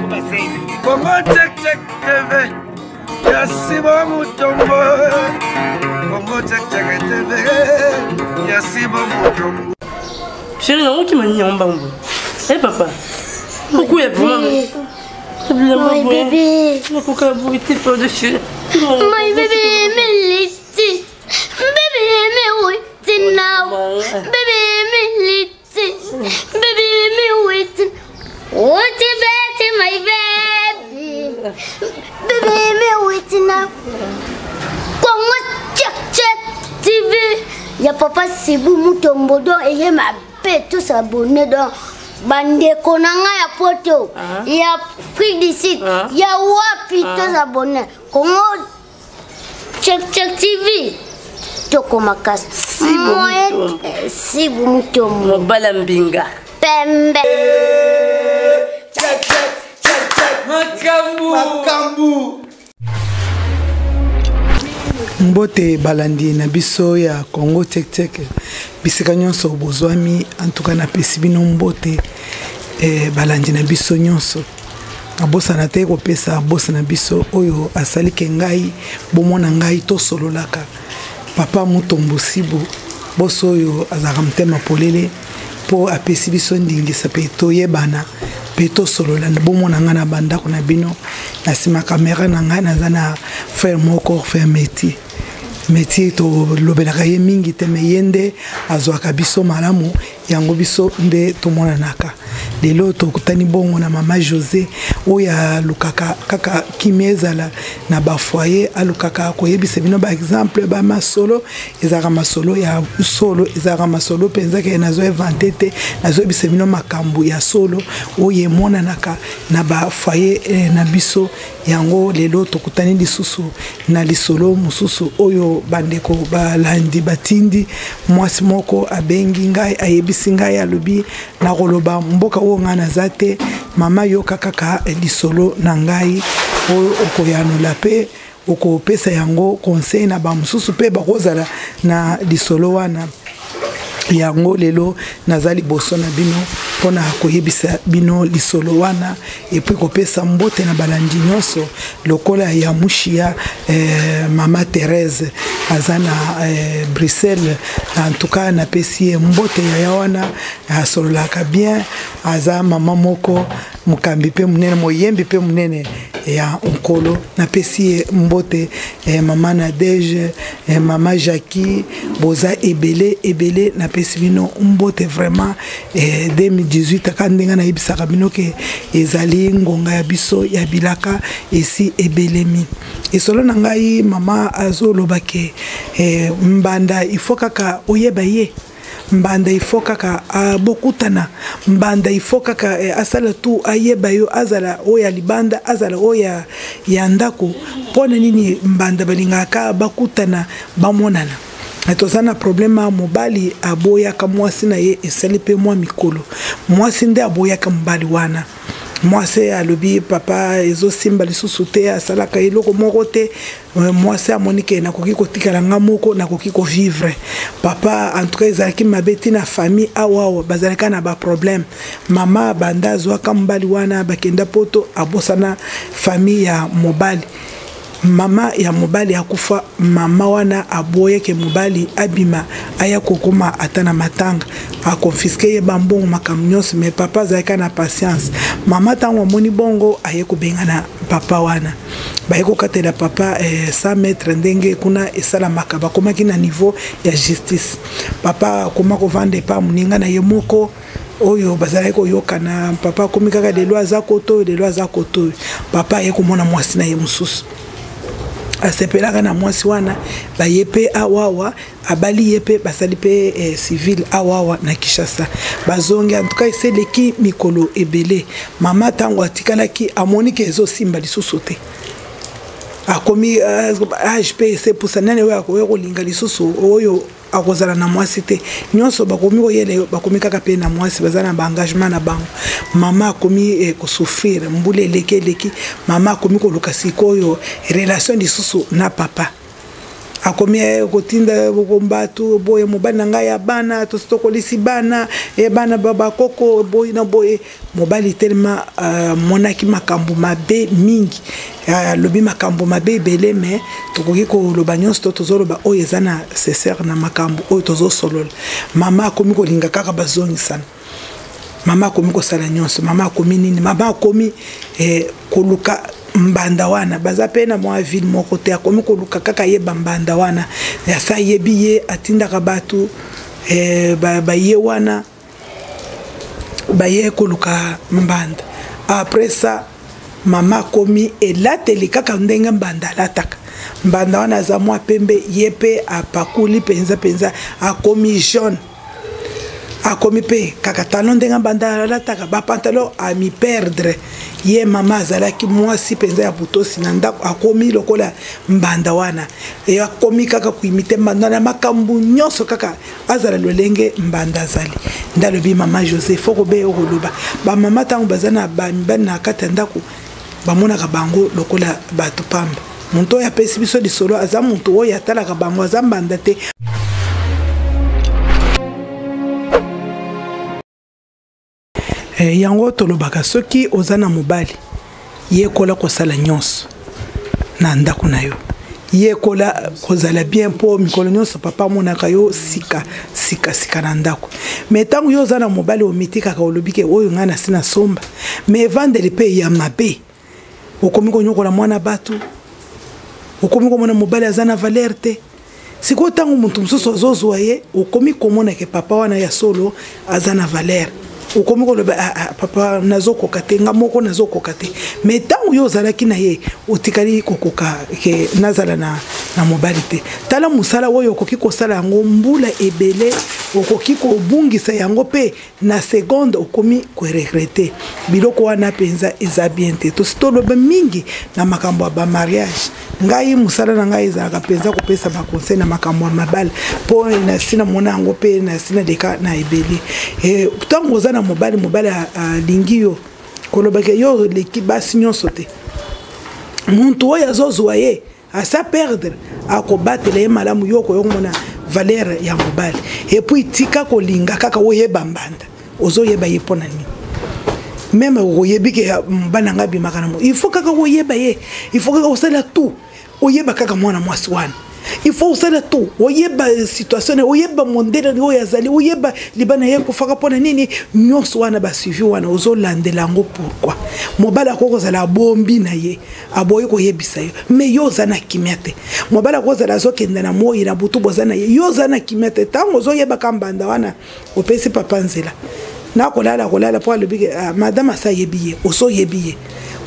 Congo check check TV. Yasi bo mutombo. Congo check check TV. Yasi bo mutombo. Chérie, non, qui m'a mis en bambou. Eh papa, pourquoi il y a vraiment... My baby. Pourquoi vous êtes pas dessus? My baby, me liti. Baby, me waiting now. Baby, me liti. Baby, me waiting. What you bet, my baby? Baby, me waiting now. Congo check check TV. Y'a papa Sibou Mutombo don et y'a ma bête tous abonnés dans bande konanga ya poto. Y'a Fric d'ici. Y'a wapi tous abonnés. Congo check check TV. Toko makas. Sibou Mutombo. Balambinga. Pembe. Check check check check. Makambu. Mbote balandi na biso ya Congo tek tek bisika nyonso bozwami en tout cas na pesi bino mbote balandi na biso nyonso abosa na te ko pesa abosa na biso oyo asali ke ngai bomona ngai to sololaka papa Mutombo Sibo boso oyo azaka mtema polele po apesi biso ndingisa pe to yebana pe to solola bomona ngana banda ko na bino na sima kamera na ngana zana faire moko faire métier to lobelaka ye mingi te me yende azwaka biso malamu yango biso nde tomonanaka lelo tokutani bongo na mama José oya lukaka kaka kimezala na ba foyer alukaka koyebisa bino ba exemple ba masolo ezaka masolo ya solo ezaka masolo penza ke nazo inventer te nazo yebisa bino makambu ya solo oye monanaka na ba foyer na biso yango lelo tokutani lisusu na lisolo mususu oyo bandeko balandi batindi mwasi moko abengi ngai ayebisi ngai alobi na koloba mboka o ngana zate mama yoka kaka lisolo na ngai oyo okoyanula pe okopesa yango conseil na ba mususu pe bakozala na lisolo wana yango lelo nazali boso na bino pona koyebisa bino lisolo wana et puis kopesa mbote na balandi nyonso lokola ya mushia mama Thérèse azana Bruxelles en tout cas na pesi mbote ya wana asololaka bien aza mama moko mukambi pe munene moyembi pe munene ya nkolo na pesi mbote mama Nadege mama Jackie boza ebele na pesi bino mbote vraiment 2018 kandenga na ibisaka bino ke ezali ngonga ya biso ya bilaka esi ebelemi esolo na ngai mama azoloba ke mbanda ifo kaka oyeba ye mbanda ifo kaka bokutana mbanda ifo kaka asala tu ayeba yo azala oya libanda azala oya ya ndako pona nini mbanda balingaka bakutana bamonana atozana problema mobali aboya ka mwasi na ye esali pe mwa mikolo mwasi nde aboya ka mbali wana mwasi alobi papa ezo simba lisusu te asalaka eloko moko te mwasi amonike nakoki kotikala nga moko nakoki ko vivre papa en tout cas ezalaki mabeti na famille awawa bazalaka na ba problème mama banda azwaka mbali wana bakenda poto abosana famille ya mobali mama ya mobali akufa mama wana aboye ke mobali abima aya kokoma atana matanga a confisquer ye bambongo makamnyos mais papa zaka na patience mama tango moni bongo aye ko bengana papa wana ba yeko katela papa 100 mètres ndenge kuna esala makaba komaki na niveau ya justice papa koma ko vendre pa muninga na ye moko oyo bazala ko yokana papa komikaka de loi za koto papa ye ko mona mwasi na ye mususu asepelaka na mwasi wana bayepe awawa abali yepe basali pe civil awawa na Kishasa bazongi en tout cas eseleki mikolo ebele mama tango atikalaki amonike ezo simba lisusu te akomi HP c'est pour ça nane oyo kolinga lisusu oyo akozala na mwasi te nyonso bakomi koyele bakomi kaka pe na mwasi bazana ba engagement na bango mama akomi ko souffrir mbule leki mama akomi ko luka sikoyo relation lisusu na papa akomi kotinda bokombatu boye mobali na ngai ya bana tokolisi bana e bana baba koko boye na boye mobali tellement monaki makambo mabe mingi lobi makambo mabe ebele me tokoki koloba nyonso tozoloba oyo eza na sincere na makambo oyo tozosolola mama akomi kolinga kaka bazongisana mama akomi kosala nyonso mama akomi nini mama akomi koluka mbanda wana baza pe na mwa ville moko te akomi koluka kaka yeba mbanda wana yasa yebi ye atindaka batu baye wana baye koluka mbanda après ça mama akomi elateli kaka ndenge mbanda alataka mbanda wana aza mwa pembe ye pe apakuli penza akomi jaune akomi pe kaka talon ndenge mbanda alataka bapantalon ami perdre ye mama azalaki mwasi penza ya butosi na ndako akomi lokola mbanda wana e akomi kaka kuimite mbanda na makambo nyonso kaka azala lolenge mbanda azali ndalobi mama Joseph okobe okoloba ba mama tango bazana ba mibani na kati ya ndako bamonaka bango lokola bato pamba muntu oyo apesi biso lisolo aza muntu oyo atalaka bango aza mbanda te. Yango tolobaka soki oza na mobali yekola kosala nyonso na ndako na yo yekola kozala bien po mikolo nyonso papa monaka yo sika na ndako me tango yo oza na mobali omitikaka olobike oyo ngai nasi na somba me evandeli mpe ya mabe okomi konyokola mwana bato okomi komona mobali aza na valeur te sikoyo ntango moto mosusu azozwa ye okomi komonake papa wana ya solo aza na valeur okomi koloba papa nazokoka te nga moko nazokoka te me ntango yo ozalaki na ye otikali kokoka ke nazala na mobali te tala mosala oyo okoki kosala yango mbula ebele okoki kobungisa yango mpe na seconde okomi koregrete biloko wana mpenza eza bien te tosi toloba mingi na makambo ya bamariage ngai mosala na ngai ezalaka mpenza kopesa baconseil na makambo ya mabala mpo nasi namona yango mpe nasi nadeka na ebele ntango oza na mobali alingi yo kolobaka yo leki basi nyonso te muntu oyo azozwa ye asa perdre akobatela ye malamu yo koyomona valeur ya mobali epuis tika kolinga kaka oyeba mbanda ozoyeba ye mpona nini meme oyebi ke mobali nanga abimaka na mo il faut kaka oyeba ye il faut kaka osala tout oyeba kaka mwana mwasi wana il faut osala tout oyeba situation oyeba mondele oyo azali oyeba libana ye kofaka mpona nini nyonso wana basuivi wana ozolandela yango pourquoi mobali akokozala bombi na ye aboyi koyebisa yo me yo oza na kimia te mobali akozala azokende na moi na butu boza na ye yo oza na kimia te ntango ozoyebaka mbanda wana opesi papa nzela nakolala mpo alobike madame asa yebi ye osoyebi ye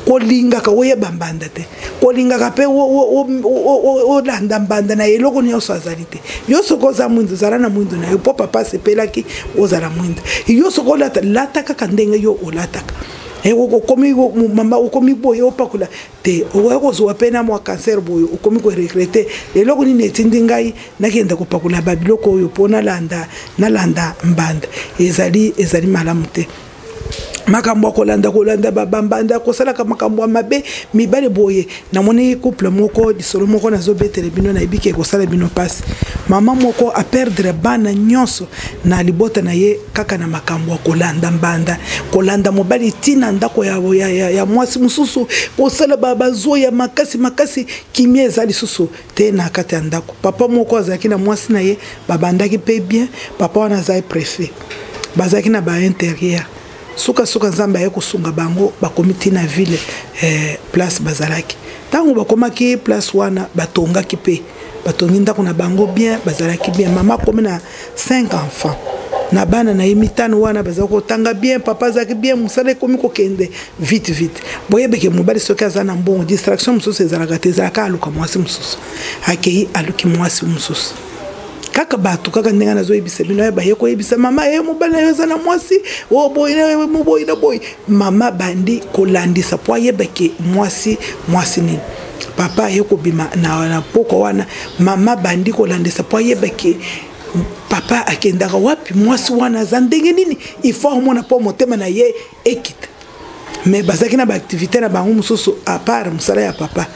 kolingaka oyeba mbanda te kolingaka mpe olanda mbanda na eloko nyonso azali te yo soki oza mwindo ozala na mwindo na yo mpo papa asepelaki ozala mwindo yo soki olata kaka ndenge yo olataka mama okomi boye opakula te okoki kozwa mpe na mwa cancer boye okomi koregrete eloko nini etindi ngai nakenda kopakula babiloko oyo mpo nalanda mbanda ezali malamu te makambo akolanda babambanda kosalaka makambo mabe mibale boye namoni couple moko disolo moko nazobetele bino na ebike kosala bino pasi mama moko a perdre bana nyonso na libota na ye kaka na makambo akolanda mbanda kolanda mobali tina ndako ya mwasi mususu kosala bazo ya makasi kimia ezali susu te na kati ya ndako papa moko azalaki na mwasi na ye babandaki pe bien papa wana azali préfet bazalaki na ba intérieur suka nzambe aye kosunga bango bakomiti na ville place bazalaki tango bakomaki place wana batongaki pe batongi ndako na bango bien bazalaki bien mama komi na 5 enfants na bana na imitano wana bazako kotanga bien papa azaki bien musala komi kokende vite boyebeke mobali soki aza na mbongo distraction mususu ezalaka te ezalaka aluka mwasi mususu akei aluki mwasi mususu kaka bato kaka ndenge nazoyebisa bino ya baye koyebisa mama mobali na yo aza na mwasi boyi mama bandi kolandisa po ayebake mwasi nini papa aye kobima na poko wana mama bandi kolandisa po ayebake papa akendaka wapi mwasi wana aza ndenge nini ifo omona po motema na ye ekita me bazalaki na baaktivité na bango mosusu apart mosala ya papa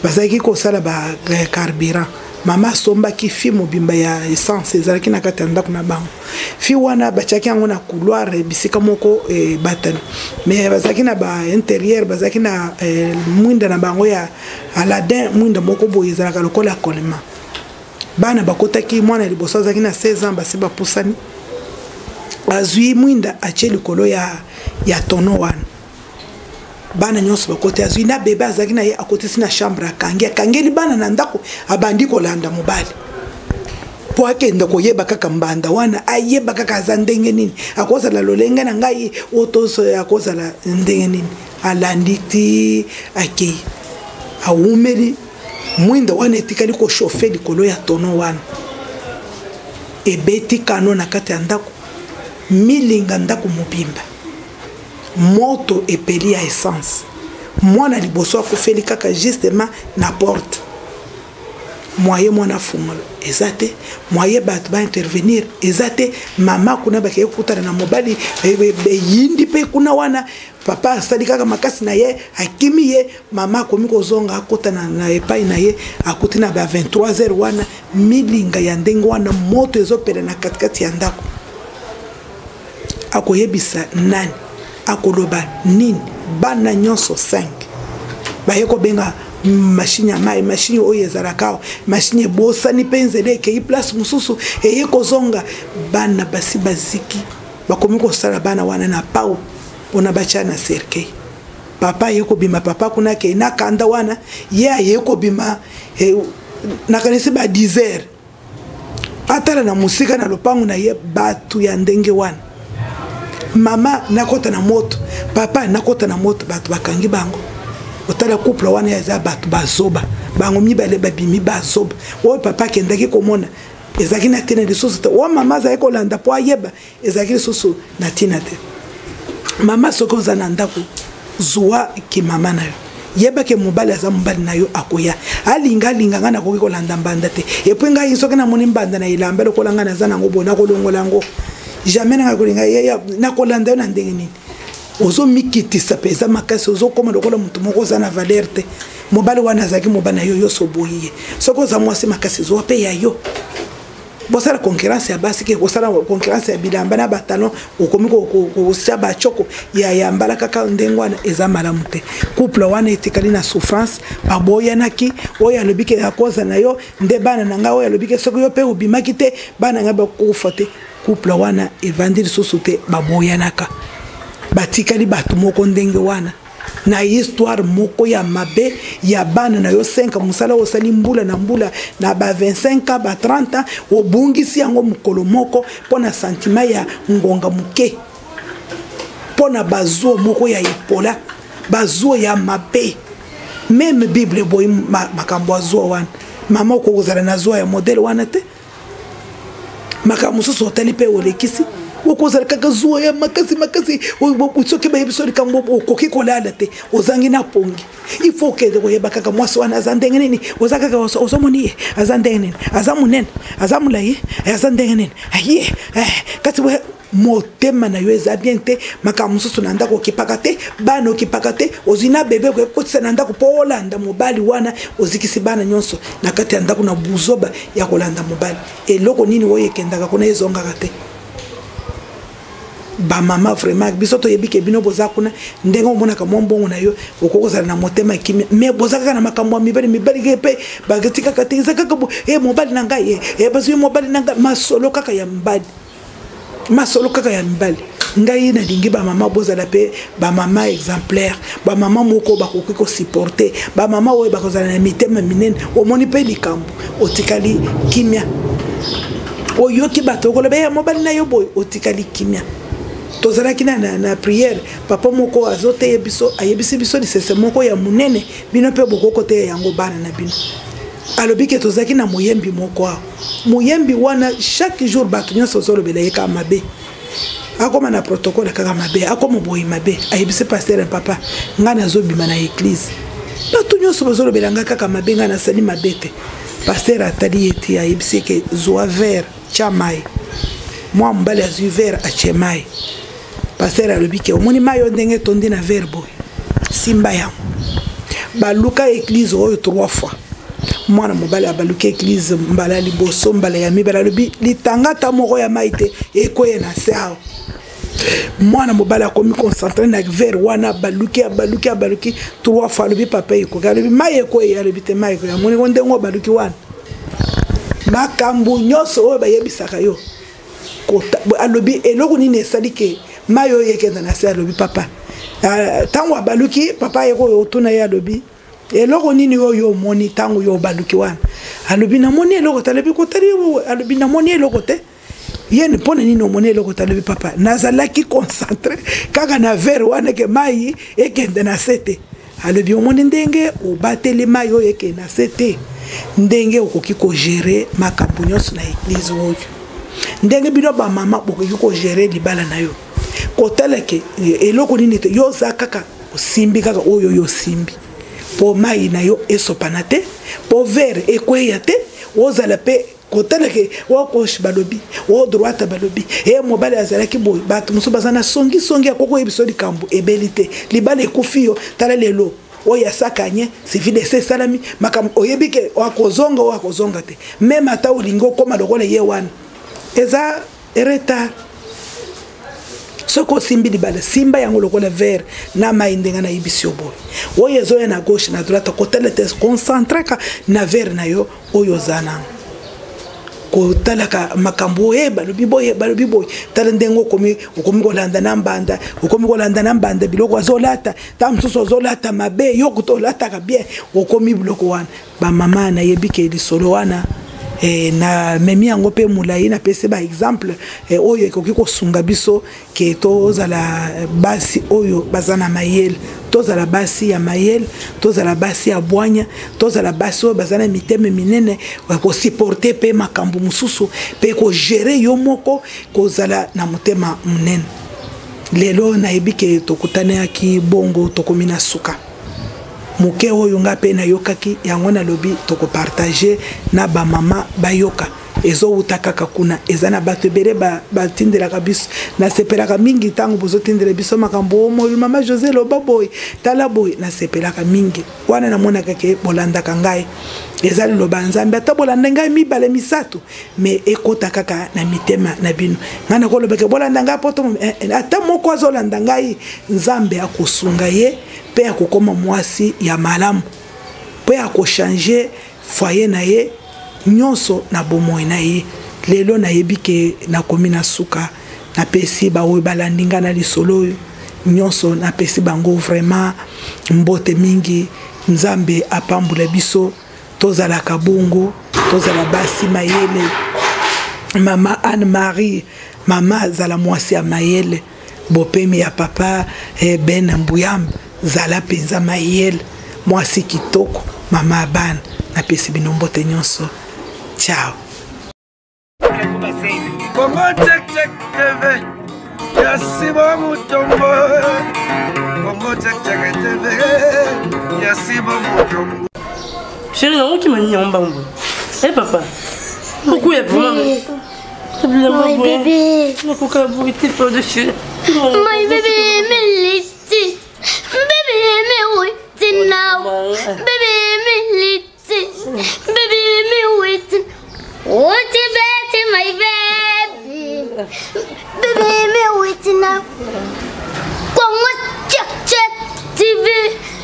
bazalaki kosala bacarburant mama sombaki fi mobimba ya essence ezalaki na kati ya ndako na bango fi wana batiaki yango na couloir bisika moko batani mais bazalaki na ba intérieur bazalaki na mwinda na bango ya Aladin mwinda moko boye ezalaka lokola kolema bana bakotaki mwana liboso azalaki na 16 ans basi bapusani azwi mwinda atie likolo ya tono wana bana nyonso bakote azwi na bebe azalaki na ye akotisi na chambre akangeli bana na ndako abandi kolanda mobali po akenda koyeba kaka mbanda wana ayeba kaka aza ndenge nini akozala lolenge na ngai otoso akozala ndenge nini alandi ti akei awumeli mwinda wana etikali kochauffe likolo ya tono wana ebeti kano na kati ya ndako milinga ndako mobimba moto epeli ya essence mwana liboso akufeli kaka justement na porte moye mwana fungolo ezate moye bato ba intervenir ezate mama kuna bake kutana na mobali yindi pe kuna wana papa asali kaka makasi na ye akimi ye mama komi kozonga akotana na epai na ye akuti na ba 23h wana milinga ya ndenge wana moto ezopela na katikati ya ndako akoyebisa nani akoloba nini bana nyonso 5 bayeko benga machine ya mai machine oyo ezalaka machine ebosani mpe nzela ekei place mosusu eye kozonga bana basi baziki bakomi kosala bana wana na pau mpona batya na cercueil papa aye kobima papa kuna akei na kanda wana ye aye kobima nakanisi ba 10h atala na musika na lopango na ye batu ya ndenge wana mama nakota na moto papa nakota na moto batu bakangi bango otala couple wana ya batu bazoba bango mibale babimi bazoba o papa kendaki komona ezaki na tina lisusu te o mama za ekolanda po ayeba ezaki lisusu na tina te mama soko za na ndako zuwa ki mama nayo yeba ke mobali aza mobali nayo akoya alinga ngana ko kolanda mbanda te epwenga yisoke na moni mbanda na ilamba lokolanga na za nango bona kolongola ngo jamais na kolinga ya na kolanda na ndenge nini ozo mikitisa pesa makasi ozo koma lokola mutu moko za na valeur te mobali wana zaki mobana yo yo soboye soko za mwasi makasi zo pe ya yo bosala concurrence ya basi ke bosala concurrence ya bilamba na batalon okomi ko saba choko ya mbala kaka ndengwana eza malamu te couple wana etikali na souffrance baboya naki oya lobike ya koza na yo nde bana nanga oya lobike soko yo pe obimaki te bana nga bakufa te couple wana evandile susu te baboya naka batikali batu moko ndenge wana na histoire moko ya mabe ya bana na yo 5 musala osali mbula na ba 25 ba 30 obungisi yango mukolo moko pona sentiment ya ngonga muke pona bazo moko ya ipola bazo ya mabe même bible boy makambo azo wana mama ko kozala na zo ya modèle wana te makambo so sotali pe olekisi okozala kaka zuwa ya makasi soki bayebisoli kango okoki kolala te ozangi na pongi il faut que koyeba kaka mwasi wana aza ndenge nini oza kaka ozomoni ye aza ndenge nini aza munene aza mulayi aza ndenge nini aye kasi motema na yo eza bien te makambo mosusu na ndako okipaka te bana okipaka te ozwi na bebe kokotisa na ndako mpo olanda mobali wana ozikisi bana nyonso na kati ya ndako na buzoba ya kolanda mobali eloko nini oyo ekendaka kuna ezongaka te ba mama vraiment biso to yebike bino boza kuna ndenge omonaka mbongo na yo okokozala na motema kimi mais boza kaka na makambo mibali kepe bagetika kateza kaka mobali na ngai bazo mobali na ngai masolo kaka ya mbali ngai na dingi ba mama bozala pe ba mama exemplaire ba mama moko bakoki ko supporter ba mama oyo bakozala na mitema minene omoni pe likambo otikali kimia oyoki bato koloba ya mobali na yo boy otikali kimia tozalaki na prière papa moko azote yebiso ayebisi biso lisese moko ya munene bino pe bokoko te yango bana na bino alobike tozalaki na moyembi moko moyembi wana chaque jour bato nyonso ozolobela ye kaka mabe akoma na protocole kaka mabe akoma boyi mabe ayebisi pasteur papa nga nazobima na église bato nyonso bazolobela nga kaka mabe nga nasali mabe te pasteur atali eti ayebisi ke zwa vert tia mai mwa mbali azwi vert atie mai pasteur alobike omoni mai oyo ndenge tondi na vert boy simba yango baluka église oyo 3 fois mwana mobali abaluki église mbala liboso mbala ya mibala lobi litangata moko ya maite ekoye na se awa mwana mobali akomi concentré na verre wana abaluki 3 fois lobi papa ekoki alobi mai ekoye alobi te mai ekoye amoni ko ndenge abaluki wana makambo nyonso oyo bayebisaka yo alobi eloko nini esali ke mai oyo ekenda na se alobi papa ntango abaluki papa yekoyo otuna ye alobi eloko nini oyo omoni ntango yo obaluki wana alobi namoni eloko te alobi kotali alobi namoni eloko te yeni mpona nini omoni eloko te alobi papa nazalaki concentré kaka na verre wana ke mai ekende na se te alobi omoni ndenge obateli mai oyo ekende na se te ndenge okoki kogere makambo nyonso na eglize oyo ndenge bino bamama bokoki kogere libala na yo kotala ke eloko nini te yo oza kaka osimbi kaka oyo yo osimbi po mai na yo esopana te po verre ekweya te ozala pe kotala ke wa gauche balobi wa droite balobi mobali azalaki boy bato mosusu baza na songi akoko yebiso likambo ebeli te libala ekufi yo tala lelo oyo asakanye sivile se salami makambo oyebi ke wakozonga te meme ata olingi okoma lokola ye wana eza retard soko simbi libala simba yango lokola verre na mai ndenga na yebisi boy oyo ezoya na gauche na droite kotala te concentraka na verre na yo oyo zana kotalaka makambo balobi boy tala ndengo okomi kolanda na mbanda biloko azolata ta msusu azolata mabe yo kutolataka bien okomi biloko wana bamama na yebi ke lisolo wana na memi yango pe mulai na pese ba exemple oyo ekoki kosunga biso ke tozala basi oyo bazana mayele tozala basi ya mayele tozala basi ya bwanya tozala basi oyo bazana miteme minene ko supporter pe makambo mususu pe ko gérer yo moko kozala na mutema munene lelo na ebike tokutana ki bongo tokomina suka moke oyo nga pe na yokaki yango na lobi toko partager na ba mama bayoka ezo utakaka kuna ezana bato bere batindelaka biso na sepelaka mingi tango bozo tindela biso makambo mo mama José loba boy tala boy na sepelaka mingi wana na mona kake bolanda kangai ezali loba nzambe ata bolanda ngai mibale misato me ekota kaka na mitema na bino ngana ko lobeke bolanda ngai poto ata moko azolanda ngai nzambe akosunga ye pe akokoma mwasi ya malamu pe akochange foyer na ye nyonso na bomoi na ye lelo na yebike na komi na suka na pesi ba oyo balandinga na lisolo nyonso na pesi bango vraiment mbote mingi nzambe apambula biso tozala kabongo tozala basi mayele mama Anne Marie mama zala mwasi ya mayele bopemi ya papa Ben Mbuyamba zala penza mayele mwasi kitoko mama Abana na pesi binombote nyonso. Ciao. Kongo Check TV, yasi bo mutombo. Kongo Check TV, yasi bo mutombo. Chérie, non qui m'a dit en bambou. Eh papa, pourquoi il y a pour moi? My baby. Pourquoi vous êtes pas dessus? My baby, Meliti. Baby, me waiting now. Baby, Meliti. Baby, me waiting. What you better, my baby? Baby, me waiting now. Kongo Check TV.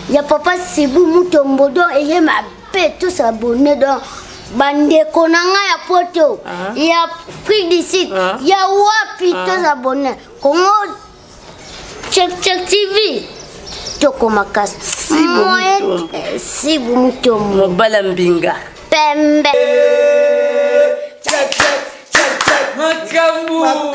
Ya papa Sibu Mutombo don et ma bête tous abonnés dans bande konanga ya poto. Ya Afrique du Sud. Ya wapi tous abonnés. Kongo Check TV. Toko makas. Sibu Mutombo. Balambinga. Pembe. Check. Makambu.